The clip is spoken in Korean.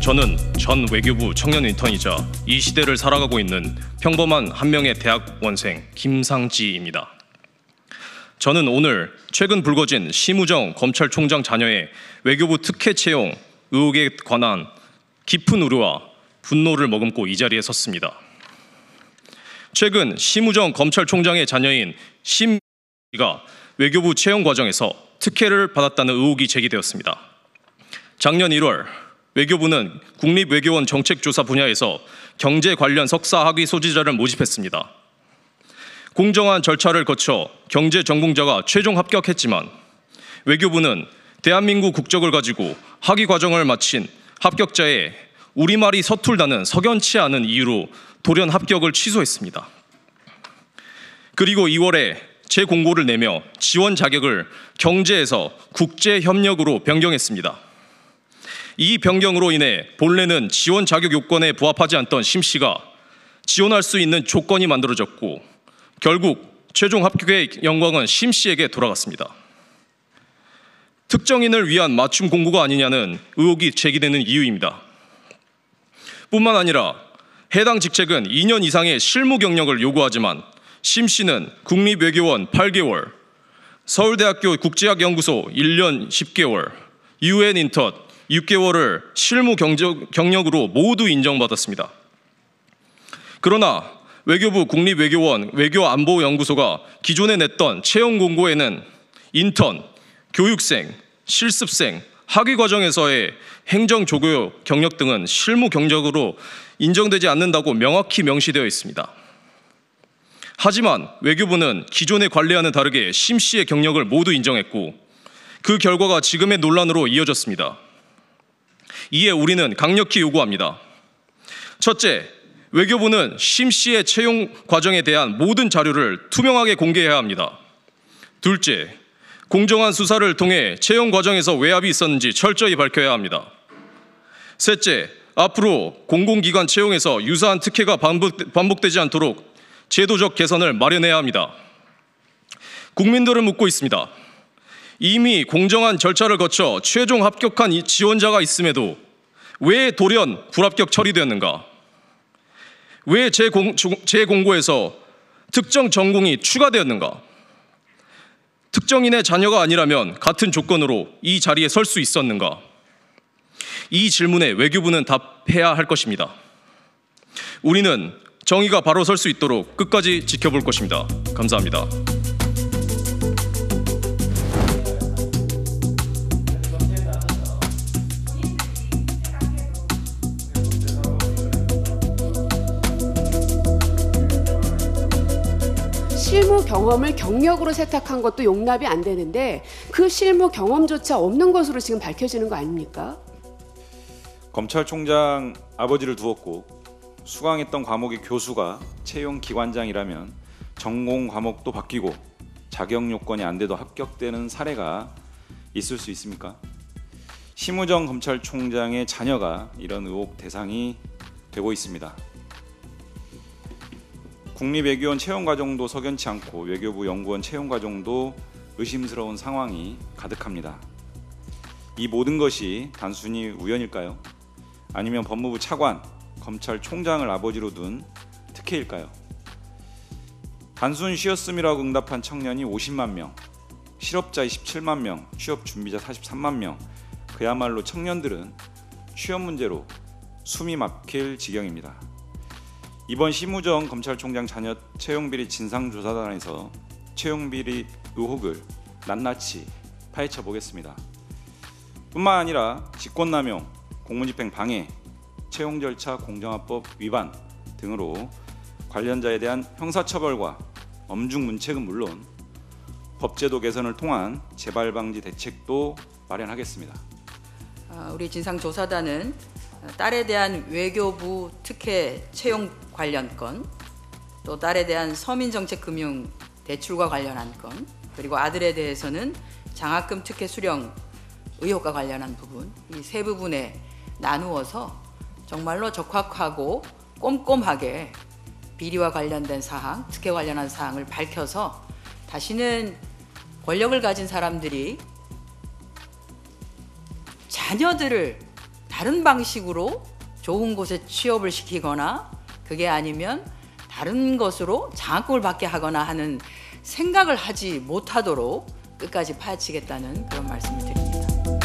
저는 전 외교부 청년 인턴이자 이 시대를 살아가고 있는 평범한 한 명의 대학원생 김상지입니다. 저는 오늘 최근 불거진 심우정 검찰총장 자녀의 외교부 특혜 채용 의혹에 관한 깊은 우려와 분노를 머금고 이 자리에 섰습니다. 최근 심우정 검찰총장의 자녀인 심가 외교부 채용 과정에서 특혜를 받았다는 의혹이 제기되었습니다. 작년 1월 외교부는 국립외교원 정책조사 분야에서 경제 관련 석사 학위 소지자를 모집했습니다. 공정한 절차를 거쳐 경제 전공자가 최종 합격했지만 외교부는 대한민국 국적을 가지고 학위 과정을 마친 합격자의 우리말이 서툴다는 석연치 않은 이유로 돌연 합격을 취소했습니다. 그리고 2월에 재공고를 내며 지원 자격을 경제에서 국제협력으로 변경했습니다. 이 변경으로 인해 본래는 지원 자격 요건에 부합하지 않던 심 씨가 지원할 수 있는 조건이 만들어졌고 결국 최종 합격의 영광은 심 씨에게 돌아갔습니다. 특정인을 위한 맞춤 공고가 아니냐는 의혹이 제기되는 이유입니다. 뿐만 아니라 해당 직책은 2년 이상의 실무 경력을 요구하지만 심 씨는 국립외교원 8개월, 서울대학교 국제학연구소 1년 10개월, UN 인턴 6개월을 실무 경력으로 모두 인정받았습니다. 그러나 외교부 국립외교원 외교안보연구소가 기존에 냈던 채용 공고에는 인턴, 교육생, 실습생, 학위 과정에서의 행정조교 경력 등은 실무 경력으로 인정되지 않는다고 명확히 명시되어 있습니다. 하지만 외교부는 기존의 관례와는 다르게 심 씨의 경력을 모두 인정했고 그 결과가 지금의 논란으로 이어졌습니다. 이에 우리는 강력히 요구합니다. 첫째, 외교부는 심 씨의 채용 과정에 대한 모든 자료를 투명하게 공개해야 합니다. 둘째, 공정한 수사를 통해 채용 과정에서 외압이 있었는지 철저히 밝혀야 합니다. 셋째, 앞으로 공공기관 채용에서 유사한 특혜가 반복되지 않도록 제도적 개선을 마련해야 합니다. 국민들은 묻고 있습니다. 이미 공정한 절차를 거쳐 최종 합격한 이 지원자가 있음에도 왜 돌연 불합격 처리되었는가? 왜 재공고에서 특정 전공이 추가되었는가? 특정인의 자녀가 아니라면 같은 조건으로 이 자리에 설 수 있었는가? 이 질문에 외교부는 답해야 할 것입니다. 우리는 정의가 바로 설 수 있도록 끝까지 지켜볼 것입니다. 감사합니다. 실무 경험을 경력으로 세탁한 것도 용납이 안 되는데 그 실무 경험조차 없는 것으로 지금 밝혀지는 거 아닙니까? 검찰총장 아버지를 두었고 수강했던 과목의 교수가 채용 기관장이라면 전공 과목도 바뀌고 자격 요건이 안 돼도 합격되는 사례가 있을 수 있습니까? 심우정 검찰총장의 자녀가 이런 의혹 대상이 되고 있습니다. 국립외교원 채용 과정도 석연치 않고 외교부 연구원 채용 과정도 의심스러운 상황이 가득합니다. 이 모든 것이 단순히 우연일까요? 아니면 법무부 차관, 검찰총장을 아버지로 둔 특혜일까요? 단순 쉬었음이라고 응답한 청년이 50만 명, 실업자 27만 명, 취업 준비자 43만 명. 그야말로 청년들은 취업 문제로 숨이 막힐 지경입니다. 이번 심우정 검찰총장 자녀 채용비리 진상조사단에서 채용비리 의혹을 낱낱이 파헤쳐 보겠습니다. 뿐만 아니라 직권남용, 공무집행 방해, 채용 절차 공정화법 위반 등으로 관련자에 대한 형사처벌과 엄중 문책은 물론 법제도 개선을 통한 재발 방지 대책도 마련하겠습니다. 우리 진상조사단은 딸에 대한 외교부 특혜 채용 관련 건, 또 딸에 대한 서민정책금융 대출과 관련한 건, 그리고 아들에 대해서는 장학금 특혜 수령 의혹과 관련한 부분, 이 세 부분에 나누어서 정말로 적확하고 꼼꼼하게 비리와 관련된 사항, 특혜 관련한 사항을 밝혀서 다시는 권력을 가진 사람들이 자녀들을 다른 방식으로 좋은 곳에 취업을 시키거나 그게 아니면 다른 것으로 장학금을 받게 하거나 하는 생각을 하지 못하도록 끝까지 파헤치겠다는 그런 말씀을 드립니다.